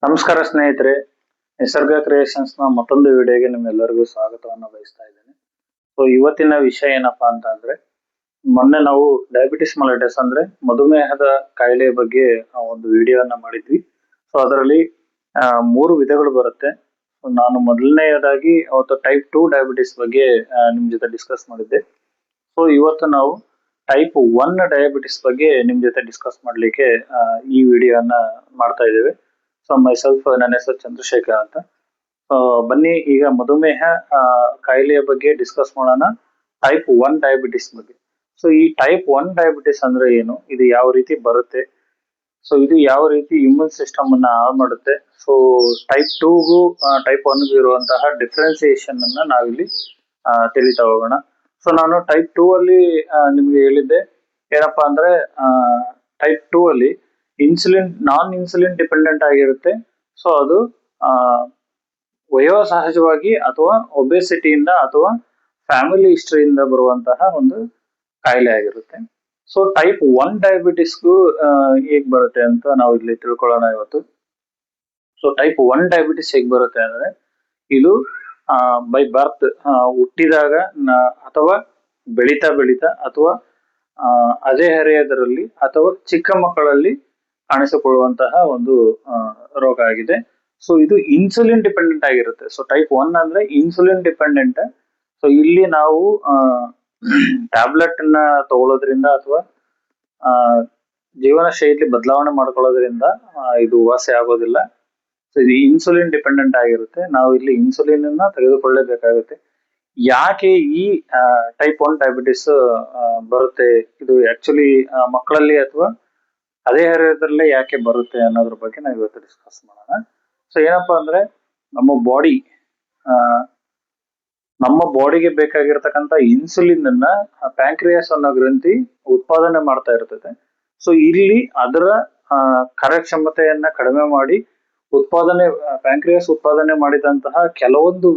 ನಮಸ್ಕಾರ ಸ್ನೇಹಿತರೆ, ನಿಸರ್ಗ ಕ್ರಿಯೇಷನ್ಸ್ ನ ಮತ್ತೊಂದು ವಿಡಿಯೋಗೆ ನಿಮ್ಮೆಲ್ಲರಿಗೂ ಸ್ವಾಗತವನ್ನು ಬಯಸ್ತಾ ಇದ್ದೇನೆ. ಸೊ ಇವತ್ತಿನ ವಿಷಯ ಏನಪ್ಪಾ ಅಂತ ಅಂದ್ರೆ, ಮೊನ್ನೆ ನಾವು ಡಯಾಬಿಟಿಸ್ ಮಲೈಟಸ್ ಅಂದ್ರೆ ಮಧುಮೇಹದ ಕಾಯಿಲೆ ಬಗ್ಗೆ ಒಂದು ವಿಡಿಯೋನ ಮಾಡಿದ್ವಿ. ಸೊ ಅದರಲ್ಲಿ ಮೂರು ವಿಧಗಳು ಬರುತ್ತೆ. ನಾನು ಮೊದಲನೆಯದಾಗಿ ಅವತ್ತು ಟೈಪ್ 2 ಡಯಾಬಿಟಿಸ್ ಬಗ್ಗೆ ನಿಮ್ ಜೊತೆ ಡಿಸ್ಕಸ್ ಮಾಡಿದ್ದೆ. ಸೊ ಇವತ್ತು ನಾವು ಟೈಪ್ 1 ಡಯಾಬಿಟಿಸ್ ಬಗ್ಗೆ ನಿಮ್ ಜೊತೆ ಡಿಸ್ಕಸ್ ಮಾಡ್ಲಿಕ್ಕೆ ಈ ವಿಡಿಯೋನ ಮಾಡ್ತಾ ಇದ್ದೇವೆ. ಸೊ ಮೈಸೆಲ್ಫ್, ನನ್ನ ಹೆಸರು ಚಂದ್ರಶೇಖರ್ ಅಂತ. ಬನ್ನಿ ಈಗ ಮಧುಮೇಹ ಕಾಯಿಲೆಯ ಬಗ್ಗೆ ಡಿಸ್ಕಸ್ ಮಾಡೋಣ, ಟೈಪ್ 1 ಡಯಾಬಿಟಿಸ್ ಬಗ್ಗೆ. ಸೊ ಈ ಟೈಪ್ 1 ಡಯಾಬಿಟಿಸ್ ಅಂದ್ರೆ ಏನು, ಇದು ಯಾವ ರೀತಿ ಬರುತ್ತೆ, ಸೊ ಇದು ಯಾವ ರೀತಿ ಇಮ್ಯೂನ್ ಸಿಸ್ಟಮ್ ಅನ್ನ ಹಾಳು ಮಾಡುತ್ತೆ, ಸೊ ಟೈಪ್ 2ಗೂ ಟೈಪ್ 1ಗೂ ಇರುವಂತಹ ಡಿಫ್ರೆನ್ಸಿಯೇಷನ್ ಅನ್ನ ನಾವಿಲ್ಲಿ ತಿಳಿತಾ ಹೋಗೋಣ. ಸೊ ನಾನು ಟೈಪ್ 2 ಅಲ್ಲಿ ನಿಮ್ಗೆ ಹೇಳಿದ್ದೆ ಏನಪ್ಪಾ ಅಂದ್ರೆ, ಟೈಪ್ 2 ಅಲ್ಲಿ ನಾನ್ ಇನ್ಸುಲಿನ್ ಡಿಪೆಂಡೆಂಟ್ ಆಗಿರುತ್ತೆ. ಸೊ ಅದು ವಯೋಸಹಜವಾಗಿ ಅಥವಾ ಒಬೆಸಿಟಿಯಿಂದ ಅಥವಾ ಫ್ಯಾಮಿಲಿ ಹಿಸ್ಟ್ರಿಯಿಂದ ಬರುವಂತಹ ಒಂದು ಕಾಯಿಲೆ ಆಗಿರುತ್ತೆ. ಸೊ ಟೈಪ್ 1 ಡಯಾಬಿಟಿಸ್ಗೂ ಹೇಗ್ ಬರುತ್ತೆ ಅಂತ ನಾವು ಇಲ್ಲಿ ತಿಳ್ಕೊಳ್ಳೋಣ ಇವತ್ತು. ಸೊ ಟೈಪ್ 1 ಡಯಾಬಿಟಿಸ್ ಹೇಗ್ ಬರುತ್ತೆ ಅಂದ್ರೆ, ಇದು ಬೈ ಬರ್ತ್, ಹುಟ್ಟಿದಾಗ ಅಥವಾ ಬೆಳೀತಾ ಬೆಳೀತಾ ಅಥವಾ ಅದೇ ಹರೆಯದರಲ್ಲಿ ಅಥವಾ ಚಿಕ್ಕ ಮಕ್ಕಳಲ್ಲಿ ಕಾಣಿಸಿಕೊಳ್ಳುವಂತಹ ಒಂದು ರೋಗ ಆಗಿದೆ. ಸೊ ಇದು ಇನ್ಸುಲಿನ್ ಡಿಪೆಂಡೆಂಟ್ ಆಗಿರುತ್ತೆ. ಸೊ ಟೈಪ್ 1 ಅಂದ್ರೆ ಇನ್ಸುಲಿನ್ ಡಿಪೆಂಡೆಂಟ್. ಸೊ ಇಲ್ಲಿ ನಾವು ಟ್ಯಾಬ್ಲೆಟ್ ನ ತಗೊಳ್ಳೋದ್ರಿಂದ ಅಥವಾ ಜೀವನ ಶೈಲಿ ಬದಲಾವಣೆ ಮಾಡ್ಕೊಳ್ಳೋದ್ರಿಂದ ಇದು ವಾಸಿ ಆಗೋದಿಲ್ಲ. ಸೊ ಇದು ಇನ್ಸುಲಿನ್ ಡಿಪೆಂಡೆಂಟ್ ಆಗಿರುತ್ತೆ. ನಾವು ಇಲ್ಲಿ ಇನ್ಸುಲಿನ್ ಅನ್ನ ತೆಗೆದುಕೊಳ್ಳಲೇಬೇಕಾಗುತ್ತೆ. ಯಾಕೆ ಈ ಟೈಪ್ 1 ಡಯಾಬಿಟಿಸ್ ಬರುತ್ತೆ, ಇದು ಆಕ್ಚುಲಿ ಮಕ್ಕಳಲ್ಲಿ ಅಥವಾ ಅದೇ ಹರಿಯದಲ್ಲೇ ಯಾಕೆ ಬರುತ್ತೆ ಅನ್ನೋದ್ರ ಬಗ್ಗೆ ನಾವು ಇವತ್ತು ಡಿಸ್ಕಸ್ ಮಾಡೋಣ. ಸೊ ಏನಪ್ಪಾ ಅಂದ್ರೆ, ನಮ್ಮ ಬಾಡಿಗೆ ಬೇಕಾಗಿರ್ತಕ್ಕಂಥ ಇನ್ಸುಲಿನ್ ಅನ್ನ ಪ್ಯಾಂಕ್ರಿಯಾಸ್ ಅನ್ನೋ ಗ್ರಂಥಿ ಉತ್ಪಾದನೆ ಮಾಡ್ತಾ ಇರ್ತದೆ. ಸೊ ಇಲ್ಲಿ ಅದರ ಕಾರ್ಯಕ್ಷಮತೆಯನ್ನ ಕಡಿಮೆ ಮಾಡಿ ಪ್ಯಾಂಕ್ರಿಯಾಸ್ ಉತ್ಪಾದನೆ ಮಾಡಿದಂತಹ ಕೆಲವೊಂದು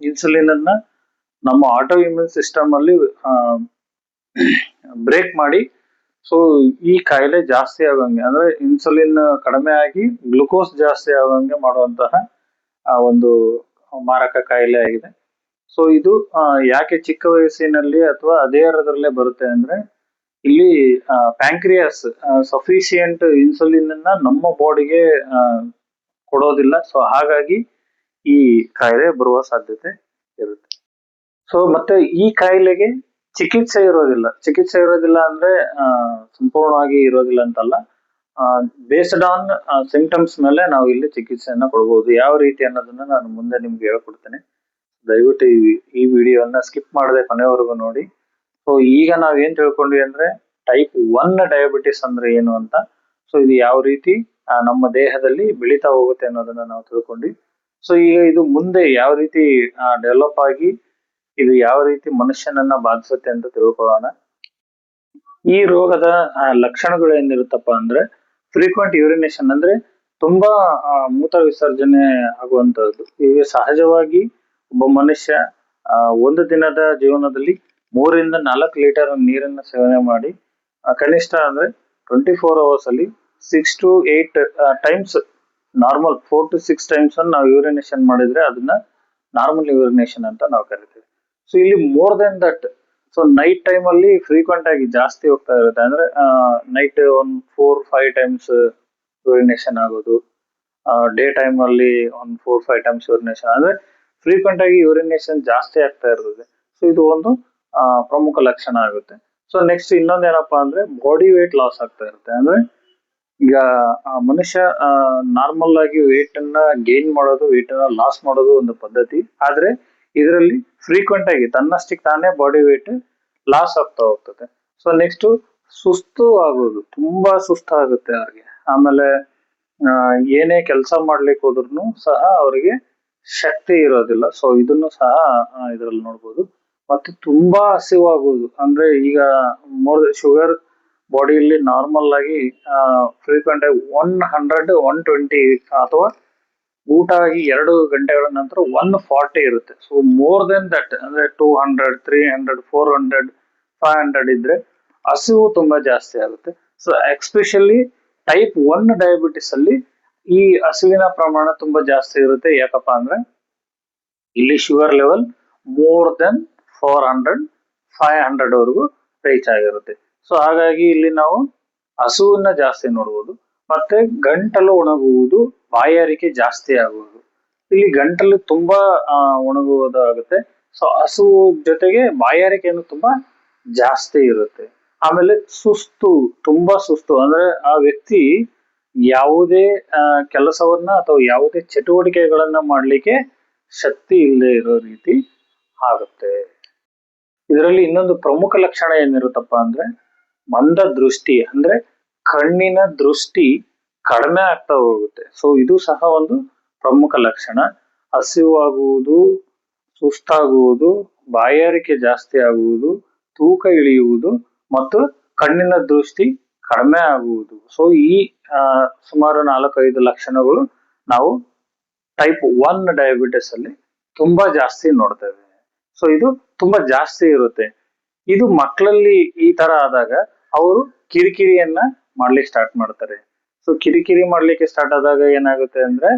ಇನ್ಸುಲಿನ್ ಅನ್ನ ನಮ್ಮ ಆಟೋ ಇಮ್ಯೂನ್ ಸಿಸ್ಟಮ್ ಅಲ್ಲಿ ಬ್ರೇಕ್ ಮಾಡಿ, ಸೊ ಈ ಕಾಯಿಲೆ ಜಾಸ್ತಿ ಆಗಂಗೆ ಅಂದ್ರೆ ಇನ್ಸುಲಿನ್ ಕಡಿಮೆ ಆಗಿ ಗ್ಲುಕೋಸ್ ಜಾಸ್ತಿ ಆಗಂಗೆ ಮಾಡುವಂತಹ ಒಂದು ಮಾರಕ ಕಾಯಿಲೆ ಆಗಿದೆ. ಸೊ ಇದು ಯಾಕೆ ಚಿಕ್ಕ ವಯಸ್ಸಿನಲ್ಲಿ ಅಥವಾ ಅದೇರದಲ್ಲೇ ಬರುತ್ತೆ ಅಂದ್ರೆ, ಇಲ್ಲಿ ಪ್ಯಾಂಕ್ರಿಯಾಸ್ ಸಫಿಶಿಯಂಟ್ ಇನ್ಸುಲಿನ್ ಅನ್ನ ನಮ್ಮ ಬಾಡಿಗೆ ಕೊಡೋದಿಲ್ಲ. ಸೊ ಹಾಗಾಗಿ ಈ ಕಾಯಿಲೆ ಬರುವ ಸಾಧ್ಯತೆ ಇರುತ್ತೆ. ಸೊ ಮತ್ತೆ ಈ ಕಾಯಿಲೆಗೆ ಚಿಕಿತ್ಸೆ ಇರೋದಿಲ್ಲ ಅಂದ್ರೆ ಸಂಪೂರ್ಣವಾಗಿ ಇರೋದಿಲ್ಲ ಅಂತಲ್ಲ. ಬೇಸ್ಡ್ ಆನ್ ಸಿಂಪ್ಟಮ್ಸ್ ಮೇಲೆ ನಾವು ಇಲ್ಲಿ ಚಿಕಿತ್ಸೆಯನ್ನ ಕೊಡಬಹುದು. ಯಾವ ರೀತಿ ಅನ್ನೋದನ್ನ ನಾನು ಮುಂದೆ ನಿಮ್ಗೆ ಹೇಳ್ಕೊಡ್ತೇನೆ. ದಯವಿಟ್ಟು ಈ ವಿಡಿಯೋನ ಸ್ಕಿಪ್ ಮಾಡದೆ ಕೊನೆವರೆಗೂ ನೋಡಿ. ಸೊ ಈಗ ನಾವ್ ಏನ್ ತಿಳ್ಕೊಂಡ್ವಿ ಅಂದ್ರೆ, ಟೈಪ್ 1 ಡಯಾಬಿಟಿಸ್ ಅಂದ್ರೆ ಏನು ಅಂತ. ಸೊ ಇದು ಯಾವ ರೀತಿ ನಮ್ಮ ದೇಹದಲ್ಲಿ ಬೆಳೀತಾ ಹೋಗುತ್ತೆ ಅನ್ನೋದನ್ನ ನಾವು ತಿಳ್ಕೊಂಡ್ವಿ. ಸೊ ಈಗ ಇದು ಮುಂದೆ ಯಾವ ರೀತಿ ಡೆವಲಪ್ ಆಗಿ ಇದು ಯಾವ ರೀತಿ ಮನುಷ್ಯನನ್ನ ಬಾಧಿಸುತ್ತೆ ಅಂತ ತಿಳ್ಕೊಳ್ಳೋಣ. ಈ ರೋಗದ ಲಕ್ಷಣಗಳು ಏನಿರುತ್ತಪ್ಪ ಅಂದ್ರೆ, ಫ್ರೀಕ್ವೆಂಟ್ ಯೂರಿನೇಷನ್ ಅಂದ್ರೆ ತುಂಬಾ ಮೂತ್ರ ವಿಸರ್ಜನೆ ಆಗುವಂತದ್ದು. ಈಗ ಸಹಜವಾಗಿ ಒಬ್ಬ ಮನುಷ್ಯ ಒಂದು ದಿನದ ಜೀವನದಲ್ಲಿ 3 ರಿಂದ 4 ಲೀಟರ್ ನೀರನ್ನ ಸೇವನೆ ಮಾಡಿ, ಕನಿಷ್ಠ ಅಂದ್ರೆ 24 ಅವರ್ಸ್ ಅಲ್ಲಿ 6 to 8 times, normal 4 to 6 times ನಾವು ಯೂರಿನೇಷನ್ ಮಾಡಿದ್ರೆ ಅದನ್ನ ನಾರ್ಮಲ್ ಯೂರಿನೇಷನ್ ಅಂತ ನಾವು ಕರಿತೀವಿ. ಸೊ ಇಲ್ಲಿ more than that, so night time ಅಲ್ಲಿ ಫ್ರೀಕ್ವೆಂಟ್ ಆಗಿ ಜಾಸ್ತಿ ಹೋಗ್ತಾ ಇರುತ್ತೆ. ಅಂದ್ರೆ ನೈಟ್ ಒಂದು 4-5 ಟೈಮ್ಸ್ ಯೂರಿನೇಷನ್ ಆಗೋದು, ಡೇ ಟೈಮ್ ಅಲ್ಲಿ ಒಂದು 4-5 ಟೈಮ್ಸ್ ಯೂರಿನೇಷನ್, ಅಂದ್ರೆ ಫ್ರೀಕ್ವೆಂಟ್ ಆಗಿ ಯೂರಿನೇಷನ್ ಜಾಸ್ತಿ ಆಗ್ತಾ ಇರ್ತದೆ. ಸೊ ಇದು ಒಂದು ಪ್ರಮುಖ ಲಕ್ಷಣ ಆಗುತ್ತೆ. ಸೊ ನೆಕ್ಸ್ಟ್ ಇನ್ನೊಂದೇನಪ್ಪಾ ಅಂದ್ರೆ, ಬಾಡಿ ವೇಟ್ ಲಾಸ್ ಆಗ್ತಾ ಇರುತ್ತೆ. ಅಂದ್ರೆ ಈಗ ಮನುಷ್ಯ ನಾರ್ಮಲ್ ಆಗಿ ವೇಟ್ ಅನ್ನ ಗೇನ್ ಮಾಡೋದು, ವೇಟ್ ಅನ್ನ ಲಾಸ್ ಮಾಡೋದು ಒಂದು ಪದ್ಧತಿ. ಆದ್ರೆ ಇದರಲ್ಲಿ ಫ್ರೀಕ್ವೆಂಟ್ ಆಗಿ ತನ್ನಷ್ಟಕ್ಕೆ ತಾನೇ ಬಾಡಿ ವೇಟ್ ಲಾಸ್ ಆಗ್ತಾ ಹೋಗ್ತದೆ. ಸೊ ನೆಕ್ಸ್ಟ್ ಸುಸ್ತು ಆಗೋದು, ತುಂಬಾ ಸುಸ್ತಾಗುತ್ತೆ ಅವ್ರಿಗೆ. ಆಮೇಲೆ ಏನೇ ಕೆಲಸ ಮಾಡ್ಲಿಕ್ಕೆ ಹೋದ್ರು ಸಹ ಅವರಿಗೆ ಶಕ್ತಿ ಇರೋದಿಲ್ಲ. ಸೊ ಇದನ್ನು ಸಹ ಇದರಲ್ಲಿ ನೋಡ್ಬೋದು. ಮತ್ತೆ ತುಂಬಾ ಹಸಿವಾಗುವುದು, ಅಂದ್ರೆ ಈಗ ಶುಗರ್ ಬಾಡಿಯಲ್ಲಿ ನಾರ್ಮಲ್ ಆಗಿ ಫ್ರೀಕ್ವೆಂಟ್ ಆಗಿ 100-120 ಅಥವಾ ಊಟ ಆಗಿ 2 ಗಂಟೆಗಳ ನಂತರ 140 ಇರುತ್ತೆ. ಸೊ ಮೋರ್ ದೆನ್ ದಟ್ ಅಂದ್ರೆ 200, 300, 400, 500 ಇದ್ರೆ ಹಸಿವು ತುಂಬಾ ಜಾಸ್ತಿ ಆಗುತ್ತೆ. ಸೊ ಎಕ್ಸ್ಪೆಷಲಿ ಟೈಪ್ 1 ಡಯಾಬಿಟಿಸ್ ಅಲ್ಲಿ ಈ ಹಸುವಿನ ಪ್ರಮಾಣ ತುಂಬಾ ಜಾಸ್ತಿ ಇರುತ್ತೆ. ಯಾಕಪ್ಪ ಅಂದ್ರೆ ಇಲ್ಲಿ ಶುಗರ್ ಲೆವೆಲ್ ಮೋರ್ ದೆನ್ 400 500 ವರೆಗೂ ರೀಚ್ ಆಗಿರುತ್ತೆ. ಸೊ ಹಾಗಾಗಿ ಇಲ್ಲಿ ನಾವು ಹಸುವನ್ನ ಜಾಸ್ತಿ ನೋಡ್ಬೋದು. ಮತ್ತೆ ಗಂಟಲು ಒಣಗುವುದು, ಬಾಯಾರಿಕೆ ಜಾಸ್ತಿ ಆಗುವುದು. ಇಲ್ಲಿ ಗಂಟಲು ತುಂಬಾ ಒಣಗುವುದಾಗುತ್ತೆ. ಸೊ ಹಸು ಜೊತೆಗೆ ಬಾಯಾರಿಕೆಯನ್ನು ತುಂಬಾ ಜಾಸ್ತಿ ಇರುತ್ತೆ. ಆಮೇಲೆ ಸುಸ್ತು, ತುಂಬಾ ಸುಸ್ತು ಅಂದ್ರೆ ಆ ವ್ಯಕ್ತಿ ಯಾವುದೇ ಕೆಲಸವನ್ನ ಅಥವಾ ಯಾವುದೇ ಚಟುವಟಿಕೆಗಳನ್ನ ಮಾಡ್ಲಿಕ್ಕೆ ಶಕ್ತಿ ಇಲ್ಲದೆ ಇರೋ ರೀತಿ ಆಗುತ್ತೆ. ಇದರಲ್ಲಿ ಇನ್ನೊಂದು ಪ್ರಮುಖ ಲಕ್ಷಣ ಏನಿರುತ್ತಪ್ಪ ಅಂದ್ರೆ ಮಂದ ದೃಷ್ಟಿ, ಅಂದ್ರೆ ಕಣ್ಣಿನ ದೃಷ್ಟಿ ಕಡಿಮೆ ಆಗ್ತಾ ಹೋಗುತ್ತೆ. ಸೊ ಇದು ಸಹ ಒಂದು ಪ್ರಮುಖ ಲಕ್ಷಣ. ಹಸಿವಾಗುವುದು, ಸುಸ್ತಾಗುವುದು, ಬಾಯಾರಿಕೆ ಜಾಸ್ತಿ ಆಗುವುದು, ತೂಕ ಇಳಿಯುವುದು ಮತ್ತು ಕಣ್ಣಿನ ದೃಷ್ಟಿ ಕಡಿಮೆ ಆಗುವುದು. ಸೊ ಈ ಸುಮಾರು 4-5 ಲಕ್ಷಣಗಳು ನಾವು ಟೈಪ್ 1 ಡಯಾಬಿಟಿಸ್ ಅಲ್ಲಿ ತುಂಬಾ ಜಾಸ್ತಿ ನೋಡ್ತೇವೆ. ಸೊ ಇದು ತುಂಬಾ ಜಾಸ್ತಿ ಇರುತ್ತೆ. ಇದು ಮಕ್ಕಳಲ್ಲಿ ಈ ತರ ಆದಾಗ ಅವರು ಕಿರಿಕಿರಿಯನ್ನ ಮಾಡ್ಲಿಕ್ಕೆ ಸ್ಟಾರ್ಟ್ ಮಾಡ್ತಾರೆ. ಸೊ ಕಿರಿಕಿರಿ ಮಾಡ್ಲಿಕ್ಕೆ ಸ್ಟಾರ್ಟ್ ಆದಾಗ ಏನಾಗುತ್ತೆ ಅಂದ್ರೆ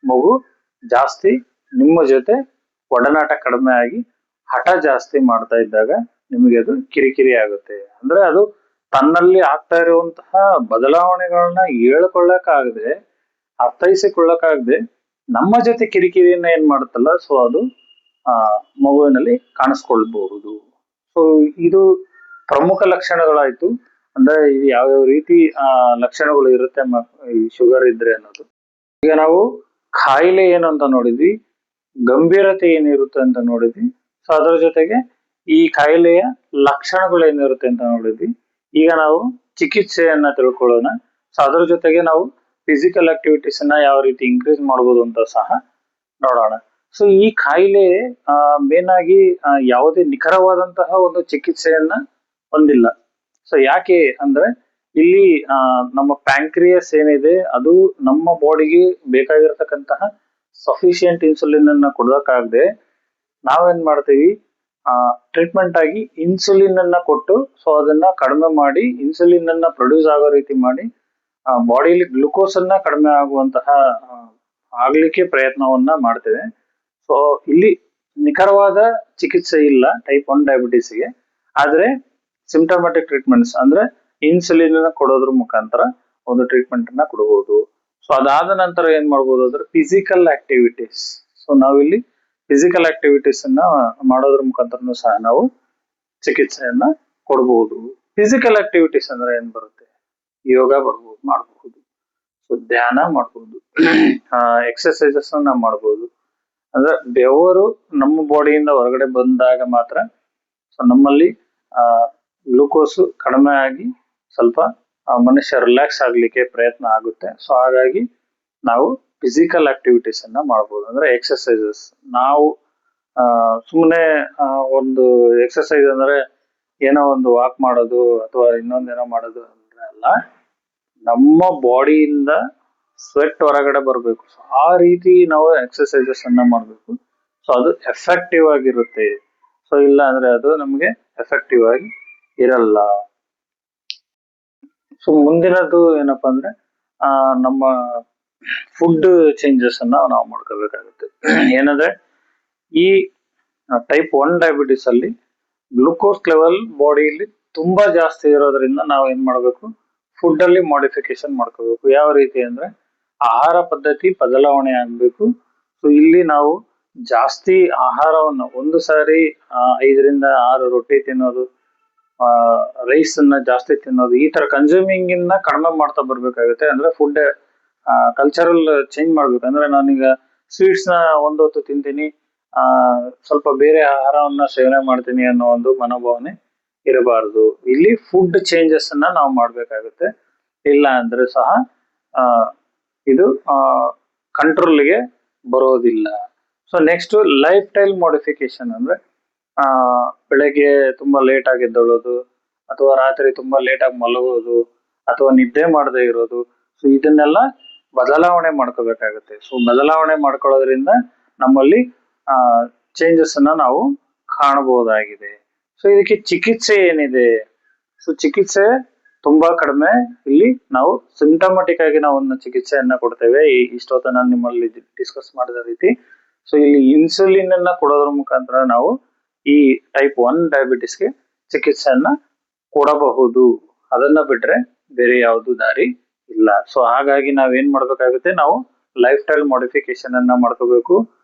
ಮಗು ಜಾಸ್ತಿ ನಿಮ್ಮ ಜೊತೆ ಒಡನಾಟ ಕಡಿಮೆ ಆಗಿ ಹಠ ಜಾಸ್ತಿ ಮಾಡ್ತಾ ಇದ್ದಾಗ ನಿಮಗೆ ಅದು ಕಿರಿಕಿರಿ ಆಗುತ್ತೆ. ಅಂದ್ರೆ ಅದು ತನ್ನಲ್ಲಿ ಆಗ್ತಾ ಇರುವಂತಹ ಬದಲಾವಣೆಗಳನ್ನ ಹೇಳ್ಕೊಳ್ಳಕ್ಕಾಗದೆ, ಅರ್ಥೈಸಿಕೊಳ್ಳಕ್ಕಾಗದೆ ನಮ್ಮ ಜೊತೆ ಕಿರಿಕಿರಿಯನ್ನ ಏನ್ ಮಾಡುತ್ತಲ್ಲ, ಸೊ ಅದು ಮಗುವಿನಲ್ಲಿ ಕಾಣಿಸ್ಕೊಳ್ಬಹುದು. ಸೊ ಇದು ಪ್ರಮುಖ ಲಕ್ಷಣಗಳಾಯ್ತು. ಅಂದ್ರೆ ಇದು ಯಾವ್ಯಾವ ರೀತಿ ಲಕ್ಷಣಗಳು ಇರುತ್ತೆ ಈ ಶುಗರ್ ಇದ್ರೆ ಅನ್ನೋದು. ಈಗ ನಾವು ಕಾಯಿಲೆ ಏನು ಅಂತ ನೋಡಿದ್ವಿ, ಗಂಭೀರತೆ ಏನಿರುತ್ತೆ ಅಂತ ನೋಡಿದ್ವಿ. ಸೊ ಅದರ ಜೊತೆಗೆ ಈ ಕಾಯಿಲೆಯ ಲಕ್ಷಣಗಳು ಏನಿರುತ್ತೆ ಅಂತ ನೋಡಿದ್ವಿ. ಈಗ ನಾವು ಚಿಕಿತ್ಸೆಯನ್ನ ತಿಳ್ಕೊಳ್ಳೋಣ. ಸೊ ಅದರ ಜೊತೆಗೆ ನಾವು ಫಿಸಿಕಲ್ ಆಕ್ಟಿವಿಟೀಸ್ ಅನ್ನ ಯಾವ ರೀತಿ ಇನ್ಕ್ರೀಸ್ ಮಾಡ್ಬೋದು ಅಂತ ಸಹ ನೋಡೋಣ. ಸೊ ಈ ಕಾಯಿಲೆ ಮೇನ್ ಆಗಿ ಯಾವುದೇ ನಿಖರವಾದಂತಹ ಒಂದು ಚಿಕಿತ್ಸೆಯನ್ನ ಹೊಂದಿಲ್ಲ. ಸೊ ಯಾಕೆ ಅಂದ್ರೆ ಇಲ್ಲಿ ನಮ್ಮ ಪ್ಯಾಂಕ್ರಿಯಸ್ ಏನಿದೆ ಅದು ನಮ್ಮ ಬಾಡಿಗೆ ಬೇಕಾಗಿರ್ತಕ್ಕಂತಹ ಸಫಿಶಿಯಂಟ್ ಇನ್ಸುಲಿನ್ ಅನ್ನ ಕೊಡೋಕ್ಕಾಗದೆ ನಾವೇನ್ ಮಾಡ್ತೀವಿ, ಟ್ರೀಟ್ಮೆಂಟ್ ಆಗಿ ಇನ್ಸುಲಿನ್ ಅನ್ನ ಕೊಟ್ಟು ಸೊ ಅದನ್ನ ಕಡಿಮೆ ಮಾಡಿ ಇನ್ಸುಲಿನ್ ಅನ್ನ ಪ್ರೊಡ್ಯೂಸ್ ಆಗೋ ರೀತಿ ಮಾಡಿ ಬಾಡಿಯಲ್ಲಿ ಗ್ಲುಕೋಸ್ ಅನ್ನ ಕಡಿಮೆ ಆಗುವಂತಹ ಆಗ್ಲಿಕ್ಕೆ ಪ್ರಯತ್ನವನ್ನ ಮಾಡ್ತೇವೆ. ಸೊ ಇಲ್ಲಿ ನಿಖರವಾದ ಚಿಕಿತ್ಸೆ ಇಲ್ಲ ಟೈಪ್ 1 ಡಯಾಬಿಟಿಸ್ಗೆ. ಆದ್ರೆ ಸಿಂಪ್ಟಮ್ಯಾಟಿಕ್ ಟ್ರೀಟ್ಮೆಂಟ್ಸ್ ಅಂದ್ರೆ ಇನ್ಸುಲಿನ್ ಕೊಡೋದ್ರ ಮುಖಾಂತರ ಒಂದು ಟ್ರೀಟ್ಮೆಂಟ್ ಅನ್ನ ಕೊಡಬಹುದು. ಸೊ ಅದಾದ ನಂತರ ಏನ್ ಮಾಡ್ಬೋದು ಅಂದ್ರೆ ಫಿಸಿಕಲ್ ಆಕ್ಟಿವಿಟೀಸ್. ಸೊ ನಾವಿಲ್ಲಿ ಫಿಸಿಕಲ್ ಆಕ್ಟಿವಿಟೀಸ್ ಅನ್ನ ಮಾಡೋದ್ರ ಮುಖಾಂತರ ಸಹ ನಾವು ಚಿಕಿತ್ಸೆಯನ್ನ ಕೊಡಬಹುದು. ಫಿಸಿಕಲ್ ಆಕ್ಟಿವಿಟೀಸ್ ಅಂದ್ರೆ ಏನ್ ಬರುತ್ತೆ, ಯೋಗ ಮಾಡಬಹುದು, ಸೊ ಧ್ಯಾನ ಮಾಡಬಹುದು, ಎಕ್ಸರ್ಸೈಸಸ್ ಅನ್ನ ಮಾಡಬಹುದು. ಅಂದ್ರೆ ಬೆವರು ನಮ್ಮ ಬಾಡಿಯಿಂದ ಹೊರಗಡೆ ಬಂದಾಗ ಮಾತ್ರ ಸೊ ನಮ್ಮಲ್ಲಿ ಗ್ಲೂಕೋಸ್ ಕಡಿಮೆ ಆಗಿ ಸ್ವಲ್ಪ ಮನುಷ್ಯ ರಿಲ್ಯಾಕ್ಸ್ ಆಗ್ಲಿಕ್ಕೆ ಪ್ರಯತ್ನ ಆಗುತ್ತೆ. ಸೊ ಹಾಗಾಗಿ ನಾವು ಫಿಸಿಕಲ್ ಆಕ್ಟಿವಿಟೀಸ್ ಅನ್ನ ಮಾಡಬಹುದು. ಅಂದ್ರೆ ಎಕ್ಸರ್ಸೈಸಸ್. ನಾವು ಸುಮ್ಮನೆ ಒಂದು ಎಕ್ಸರ್ಸೈಸ್ ಅಂದ್ರೆ ಏನೋ ಒಂದು ವಾಕ್ ಮಾಡೋದು ಅಥವಾ ಇನ್ನೊಂದೇನೋ ಮಾಡೋದು ಅಂದ್ರೆ ಅಲ್ಲ, ನಮ್ಮ ಬಾಡಿಯಿಂದ ಸ್ವೆಟ್ ಹೊರಗಡೆ ಬರಬೇಕು. ಸೊ ಆ ರೀತಿ ನಾವು ಎಕ್ಸರ್ಸೈಸಸ್ ಅನ್ನ ಮಾಡಬೇಕು. ಸೊ ಅದು ಎಫೆಕ್ಟಿವ್ ಆಗಿರುತ್ತೆ. ಸೊ ಇಲ್ಲ ಅಂದ್ರೆ ಅದು ನಮ್ಗೆ ಎಫೆಕ್ಟಿವ್ ಆಗಿ ಇರಲ್ಲ. ಸೊ ಮುಂದಿನದು ಏನಪ್ಪಾ ಅಂದ್ರೆ ನಮ್ಮ ಫುಡ್ ಚೇಂಜಸ್ ಅನ್ನ ನಾವು ಮಾಡ್ಕೋಬೇಕಾಗುತ್ತೆ. ಏನಂದ್ರೆ ಈ ಟೈಪ್ 1 ಡಯಾಬಿಟಿಸ್ ಅಲ್ಲಿ ಗ್ಲುಕೋಸ್ ಲೆವೆಲ್ ಬಾಡಿಯಲ್ಲಿ ತುಂಬಾ ಜಾಸ್ತಿ ಇರೋದ್ರಿಂದ ನಾವು ಏನ್ ಮಾಡ್ಬೇಕು, ಫುಡ್ ಅಲ್ಲಿ ಮಾಡಿಫಿಕೇಶನ್ ಮಾಡ್ಕೋಬೇಕು. ಯಾವ ರೀತಿ ಅಂದ್ರೆ ಆಹಾರ ಪದ್ಧತಿ ಬದಲಾವಣೆ ಆಗ್ಬೇಕು. ಸೊ ಇಲ್ಲಿ ನಾವು ಜಾಸ್ತಿ ಆಹಾರವನ್ನು ಒಂದು ಸಾರಿ 5-6 ರೊಟ್ಟಿ ತಿನ್ನೋದು, ರೈಸ್ ಅನ್ನ ಜಾಸ್ತಿ ತಿನ್ನೋದು, ಈ ತರ ಕನ್ಸ್ಯೂಮಿಂಗ್ ಇನ್ನ ಕಡಿಮೆ ಮಾಡ್ತಾ ಬರ್ಬೇಕಾಗುತ್ತೆ. ಅಂದ್ರೆ ಫುಡ್ ಕಲ್ಚರಲ್ ಚೇಂಜ್ ಮಾಡ್ಬೇಕು. ಅಂದ್ರೆ ನಾನೀಗ ಸ್ವೀಟ್ಸ್ ನ ಒಂದೊತ್ತು ತಿಂತೀನಿ, ಸ್ವಲ್ಪ ಬೇರೆ ಆಹಾರವನ್ನ ಸೇವನೆ ಮಾಡ್ತೀನಿ ಅನ್ನೋ ಒಂದು ಮನೋಭಾವನೆ ಇರಬಾರದು. ಇಲ್ಲಿ ಫುಡ್ ಚೇಂಜಸ್ ಅನ್ನ ನಾವು ಮಾಡ್ಬೇಕಾಗುತ್ತೆ. ಇಲ್ಲ ಅಂದ್ರೆ ಸಹ ಇದು ಕಂಟ್ರೋಲ್ಗೆ ಬರೋದಿಲ್ಲ. So next life style modification ಅಂದ್ರೆ ಬೆಳಗ್ಗೆ ತುಂಬಾ ಲೇಟ್ ಆಗಿ ಎದ್ದೇಳೋದು ಅಥವಾ ರಾತ್ರಿ ತುಂಬಾ ಲೇಟ್ ಆಗಿ ಮಲಗೋದು ಅಥವಾ ನಿದ್ದೆ ಮಾಡದೇ ಇರೋದು. ಸೊ ಇದನ್ನೆಲ್ಲ ಬದಲಾವಣೆ ಮಾಡ್ಕೋಬೇಕಾಗುತ್ತೆ. ಸೊ ಬದಲಾವಣೆ ಮಾಡ್ಕೊಳ್ಳೋದ್ರಿಂದ ನಮ್ಮಲ್ಲಿ ಚೇಂಜಸ್ ಅನ್ನ ನಾವು ಕಾಣಬಹುದಾಗಿದೆ. ಸೊ ಇದಕ್ಕೆ ಚಿಕಿತ್ಸೆ ಏನಿದೆ? ಸೊ ಚಿಕಿತ್ಸೆ ತುಂಬಾ ಕಡಿಮೆ. ಇಲ್ಲಿ ನಾವು ಸಿಂಟಮೆಟಿಕ್ ಆಗಿ ನಾವು ಒಂದು ಚಿಕಿತ್ಸೆಯನ್ನ ಕೊಡ್ತೇವೆ. ಇಷ್ಟೊತ್ತ ನಾನು ನಿಮ್ಮಲ್ಲಿ ಡಿಸ್ಕಸ್ ಮಾಡಿದ ರೀತಿ. ಸೊ ಇಲ್ಲಿ ಇನ್ಸುಲಿನ್ ಅನ್ನ ಕೊಡೋದ್ರ ಮುಖಾಂತರ ನಾವು ಈ ಟೈಪ್ 1 ಡಯಾಬಿಟಿಸ್ಗೆ ಚಿಕಿತ್ಸೆಯನ್ನ ಕೊಡಬಹುದು. ಅದನ್ನ ಬಿಟ್ರೆ ಬೇರೆ ಯಾವುದು ದಾರಿ ಇಲ್ಲ. ಸೊ ಹಾಗಾಗಿ ನಾವೇನ್ ಮಾಡ್ಬೇಕಾಗುತ್ತೆ, ನಾವು ಲೈಫ್ ಸ್ಟೈಲ್ ಮಾಡಿಫಿಕೇಶನ್ ಅನ್ನ ಮಾಡ್ಕೋಬೇಕು,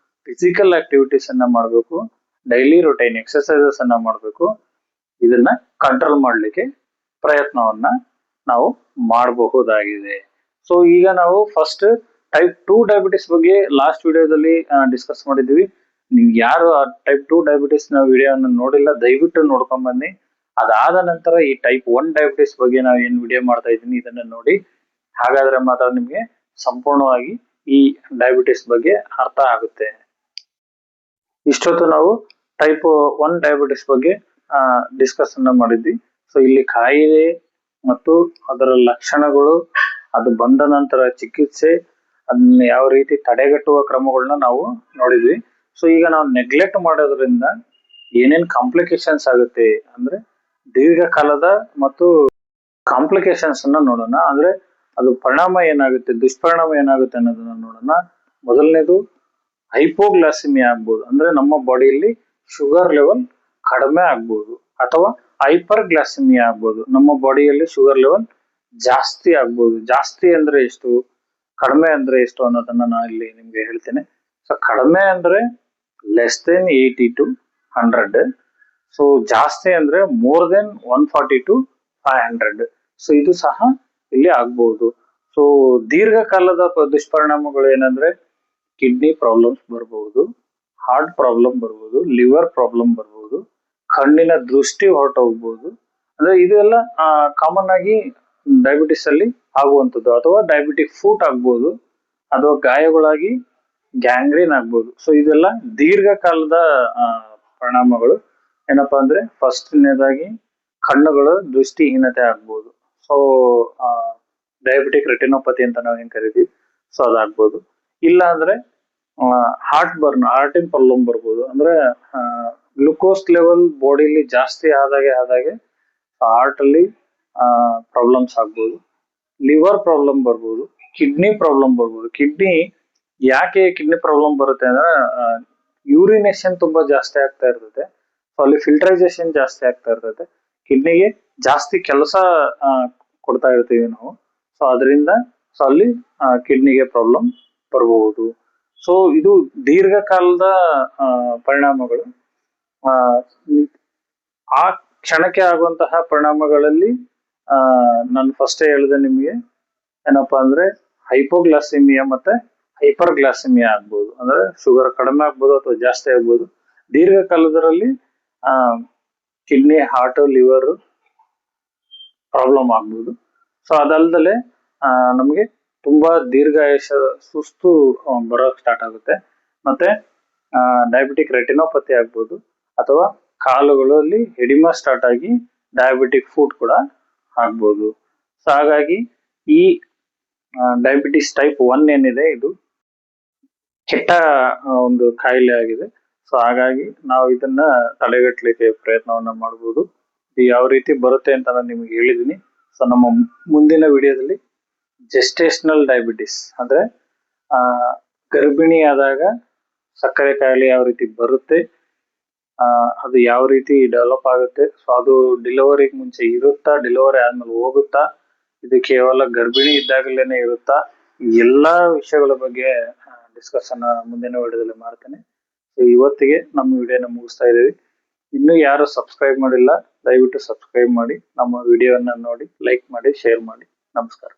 ಫಿಸಿಕಲ್ ಆಕ್ಟಿವಿಟೀಸ್ ಅನ್ನ ಮಾಡಬೇಕು, ಡೈಲಿ ರೊಟೈನ್ ಎಕ್ಸರ್ಸೈಸಸ್ ಅನ್ನ ಮಾಡಬೇಕು. ಇದನ್ನ ಕಂಟ್ರೋಲ್ ಮಾಡ್ಲಿಕ್ಕೆ ಪ್ರಯತ್ನವನ್ನ ನಾವು ಮಾಡಬಹುದಾಗಿದೆ. ಸೊ ಈಗ ನಾವು ಫಸ್ಟ್ ಟೈಪ್ 2 ಡಯಾಬಿಟಿಸ್ ಬಗ್ಗೆ ಲಾಸ್ಟ್ ವಿಡಿಯೋದಲ್ಲಿ ಡಿಸ್ಕಸ್ ಮಾಡಿದ್ವಿ. ನೀವು ಯಾರು ಆ ಟೈಪ್ 2 ಡಯಾಬಿಟಿಸ್ ನ ವಿಡಿಯೋನ ನೋಡಿಲ್ಲ, ದಯವಿಟ್ಟು ನೋಡ್ಕೊಂಡ್ ಬನ್ನಿ. ಅದಾದ ನಂತರ ಈ ಟೈಪ್ 1 ಡಯಾಬಿಟಿಸ್ ಬಗ್ಗೆ ನಾವು ಏನ್ ವಿಡಿಯೋ ಮಾಡ್ತಾ ಇದ್ದೀನಿ ಇದನ್ನ ನೋಡಿ. ಹಾಗಾದ್ರೆ ಮಾತ್ರ ನಿಮ್ಗೆ ಸಂಪೂರ್ಣವಾಗಿ ಈ ಡಯಾಬಿಟಿಸ್ ಬಗ್ಗೆ ಅರ್ಥ ಆಗುತ್ತೆ. ಇಷ್ಟೊತ್ತು ನಾವು ಟೈಪ್ 1 ಡಯಾಬಿಟಿಸ್ ಬಗ್ಗೆ ಡಿಸ್ಕಸ್ ಅನ್ನ ಮಾಡಿದ್ವಿ. ಸೊ ಇಲ್ಲಿ ಕಾಯಿಲೆ ಮತ್ತು ಅದರ ಲಕ್ಷಣಗಳು, ಅದು ಬಂದ ನಂತರ ಚಿಕಿತ್ಸೆ, ಅದನ್ನ ಯಾವ ರೀತಿ ತಡೆಗಟ್ಟುವ ಕ್ರಮಗಳನ್ನ ನಾವು ನೋಡಿದ್ವಿ. ಸೊ ಈಗ ನಾವು ನೆಗ್ಲೆಕ್ಟ್ ಮಾಡೋದ್ರಿಂದ ಏನೇನ್ ಕಾಂಪ್ಲಿಕೇಶನ್ಸ್ ಆಗುತ್ತೆ ಅಂದ್ರೆ ದೀರ್ಘಕಾಲದ ಮತ್ತು ಕಾಂಪ್ಲಿಕೇಶನ್ಸ್ ಅನ್ನ ನೋಡೋಣ. ಅಂದ್ರೆ ಅದು ಪರಿಣಾಮ ಏನಾಗುತ್ತೆ, ದುಷ್ಪರಿಣಾಮ ಏನಾಗುತ್ತೆ ಅನ್ನೋದನ್ನ ನೋಡೋಣ. ಮೊದಲನೇದು ಹೈಪೋಗ್ಲಾಸಿಮಿಯಾ ಆಗ್ಬೋದು, ಅಂದ್ರೆ ನಮ್ಮ ಬಾಡಿಯಲ್ಲಿ ಶುಗರ್ ಲೆವೆಲ್ ಕಡಿಮೆ ಆಗ್ಬೋದು, ಅಥವಾ ಹೈಪರ್ ಗ್ಲಾಸಿಮಿಯಾ ಆಗ್ಬೋದು, ನಮ್ಮ ಬಾಡಿಯಲ್ಲಿ ಶುಗರ್ ಲೆವೆಲ್ ಜಾಸ್ತಿ ಆಗ್ಬೋದು. ಜಾಸ್ತಿ ಅಂದ್ರೆ ಎಷ್ಟು, ಕಡಿಮೆ ಅಂದ್ರೆ ಎಷ್ಟು ಅನ್ನೋದನ್ನ ನಾನು ಇಲ್ಲಿ ನಿಮ್ಗೆ ಹೇಳ್ತೇನೆ. ಸೊ ಕಡಿಮೆ ಅಂದ್ರೆ ಲೆಸ್ ದೆನ್ 80 to 100. ಸೊ ಜಾಸ್ತಿ ಅಂದ್ರೆ ಮೋರ್ ದೆನ್ 140 to 500. ಸೊ ಇದು ಸಹ ಇಲ್ಲಿ ಆಗ್ಬಹುದು. ಸೊ ದೀರ್ಘಕಾಲದ ದುಷ್ಪರಿಣಾಮಗಳು ಏನಂದ್ರೆ ಕಿಡ್ನಿ ಪ್ರಾಬ್ಲಮ್ಸ್ ಬರಬಹುದು, ಹಾರ್ಟ್ ಪ್ರಾಬ್ಲಮ್ ಬರ್ಬೋದು, ಲಿವರ್ ಪ್ರಾಬ್ಲಮ್ ಬರ್ಬೋದು, ಕಣ್ಣಿನ ದೃಷ್ಟಿ ಹೊರಟೋಗ್ಬೋದು. ಅಂದ್ರೆ ಇದೆಲ್ಲ ಕಾಮನ್ ಆಗಿ ಡಯಾಬಿಟಿಸ್ ಅಲ್ಲಿ ಆಗುವಂಥದ್ದು. ಅಥವಾ ಡಯಾಬಿಟಿಕ್ ಫೂಟ್ ಆಗ್ಬೋದು, ಅಥವಾ ಗಾಯಗಳಾಗಿ ಗ್ಯಾಂಗ್ರೀನ್ ಆಗ್ಬೋದು. ಸೊ ಇದೆಲ್ಲ ದೀರ್ಘಕಾಲದ ಪರಿಣಾಮಗಳು. ಏನಪ್ಪಾ ಅಂದ್ರೆ ಫಸ್ಟ್ನೇದಾಗಿ ಕಣ್ಣುಗಳು ದೃಷ್ಟಿಹೀನತೆ ಆಗ್ಬೋದು. ಸೊ ಡಯಾಬಿಟಿಕ್ ರೆಟಿನೋಪತಿ ಅಂತ ನಾವು ಏನ್ ಕರಿತೀವಿ, ಸೊ ಅದಾಗ್ಬೋದು. ಇಲ್ಲ ಅಂದ್ರೆ ಹಾರ್ಟ್ ಬರ್ನ್, ಹಾರ್ಟಿನ ಪ್ರಾಬ್ಲಮ್ ಬರ್ಬೋದು. ಅಂದ್ರೆ ಗ್ಲುಕೋಸ್ ಲೆವೆಲ್ ಬಾಡಿಲಿ ಜಾಸ್ತಿ ಆದಾಗೆ ಹಾರ್ಟ್ ಅಲ್ಲಿ ಪ್ರಾಬ್ಲಮ್ಸ್ ಆಗ್ಬೋದು. ಲಿವರ್ ಪ್ರಾಬ್ಲಮ್ ಬರ್ಬೋದು, ಕಿಡ್ನಿ ಪ್ರಾಬ್ಲಮ್ ಬರ್ಬೋದು. ಯಾಕೆ ಕಿಡ್ನಿ ಪ್ರಾಬ್ಲಮ್ ಬರುತ್ತೆ ಅಂದ್ರೆ ಯೂರಿನೇಷನ್ ತುಂಬಾ ಜಾಸ್ತಿ ಆಗ್ತಾ ಇರ್ತದೆ. ಸೊ ಅಲ್ಲಿ ಫಿಲ್ಟ್ರೈಸೇಷನ್ ಜಾಸ್ತಿ ಆಗ್ತಾ ಇರ್ತದೆ, ಕಿಡ್ನಿಗೆ ಜಾಸ್ತಿ ಕೆಲಸ ಕೊಡ್ತಾ ಇರ್ತೀವಿ ನಾವು. ಸೊ ಅದರಿಂದ ಸೊ ಅಲ್ಲಿ ಕಿಡ್ನಿಗೆ ಪ್ರಾಬ್ಲಮ್ ಬರಬಹುದು. ಸೊ ಇದು ದೀರ್ಘಕಾಲದ ಪರಿಣಾಮಗಳು. ಆ ಕ್ಷಣಕ್ಕೆ ಆಗುವಂತಹ ಪರಿಣಾಮಗಳಲ್ಲಿ ನಾನು ಫಸ್ಟ್ ಹೇಳಿದೆ ನಿಮ್ಗೆ, ಏನಪ್ಪಾ ಅಂದ್ರೆ ಹೈಪೋಗ್ಲಾಸಿಮಿಯಾ ಮತ್ತೆ ಹೈಪರ್ ಗ್ಲಾಸಿಮಿಯಾ ಆಗ್ಬೋದು. ಅಂದ್ರೆ ಶುಗರ್ ಕಡಿಮೆ ಆಗ್ಬೋದು ಅಥವಾ ಜಾಸ್ತಿ ಆಗ್ಬೋದು. ದೀರ್ಘಕಾಲದಲ್ಲಿ ಕಿಡ್ನಿ, ಹಾರ್ಟ್, ಲಿವರ್ ಪ್ರಾಬ್ಲಮ್ ಆಗ್ಬೋದು. ಸೊ ಅದಲ್ದಲೆ ನಮಗೆ ತುಂಬಾ ದೀರ್ಘಾಯುಷ, ಸುಸ್ತು ಬರೋಕ್ ಸ್ಟಾರ್ಟ್ ಆಗುತ್ತೆ. ಮತ್ತೆ ಡಯಾಬಿಟಿಕ್ ರೆಟಿನೋಪತಿ ಆಗ್ಬೋದು, ಅಥವಾ ಕಾಲುಗಳಲ್ಲಿ ಎಡಿಮಾ ಸ್ಟಾರ್ಟ್ ಆಗಿ ಡಯಾಬಿಟಿಕ್ ಫೂಟ್ ಕೂಡ ಆಗ್ಬೋದು. ಸೊ ಹಾಗಾಗಿ ಈ ಡಯಾಬಿಟಿಸ್ ಟೈಪ್ 1 ಏನಿದೆ ಇದು ಕೆಟ್ಟ ಒಂದು ಕಾಯಿಲೆ ಆಗಿದೆ. ಸೊ ಹಾಗಾಗಿ ನಾವು ಇದನ್ನ ತಡೆಗಟ್ಟಲಿಕ್ಕೆ ಪ್ರಯತ್ನವನ್ನ ಮಾಡಬಹುದು. ಇದು ಯಾವ ರೀತಿ ಬರುತ್ತೆ ಅಂತ ನಾನು ನಿಮ್ಗೆ ಹೇಳಿದೀನಿ. ಸೊ ನಮ್ಮ ಮುಂದಿನ ವಿಡಿಯೋದಲ್ಲಿ ಜೆಸ್ಟೇಷನಲ್ ಡಯಾಬಿಟಿಸ್ ಅಂದ್ರೆ ಗರ್ಭಿಣಿ ಆದಾಗ ಸಕ್ಕರೆ ಕಾಯಿಲೆ ಯಾವ ರೀತಿ ಬರುತ್ತೆ, ಅದು ಯಾವ ರೀತಿ ಡೆವಲಪ್ ಆಗುತ್ತೆ, ಸೊ ಅದು ಡೆಲಿವರಿಗೆ ಮುಂಚೆ ಇರುತ್ತಾ, ಡೆಲಿವರಿ ಆದ್ಮೇಲೆ ಹೋಗುತ್ತಾ, ಇದು ಕೇವಲ ಗರ್ಭಿಣಿ ಇದ್ದಾಗಲೇನೆ ಇರುತ್ತಾ, ಎಲ್ಲಾ ವಿಷಯಗಳ ಬಗ್ಗೆ ಡಿಸ್ಕಷನ್ ಮುಂದಿನ ವಿಡಿಯೋದಲ್ಲಿ ಮಾಡ್ತೇನೆ. ಸೊ ಇವತ್ತಿಗೆ ನಮ್ಮ ವಿಡಿಯೋನ ಮುಗಿಸ್ತಾ ಇದ್ದೀವಿ. ಇನ್ನೂ ಯಾರು ಸಬ್ಸ್ಕ್ರೈಬ್ ಮಾಡಿಲ್ಲ, ದಯವಿಟ್ಟು ಸಬ್ಸ್ಕ್ರೈಬ್ ಮಾಡಿ, ನಮ್ಮ ವಿಡಿಯೋನ ನೋಡಿ, ಲೈಕ್ ಮಾಡಿ, ಶೇರ್ ಮಾಡಿ. ನಮಸ್ಕಾರ.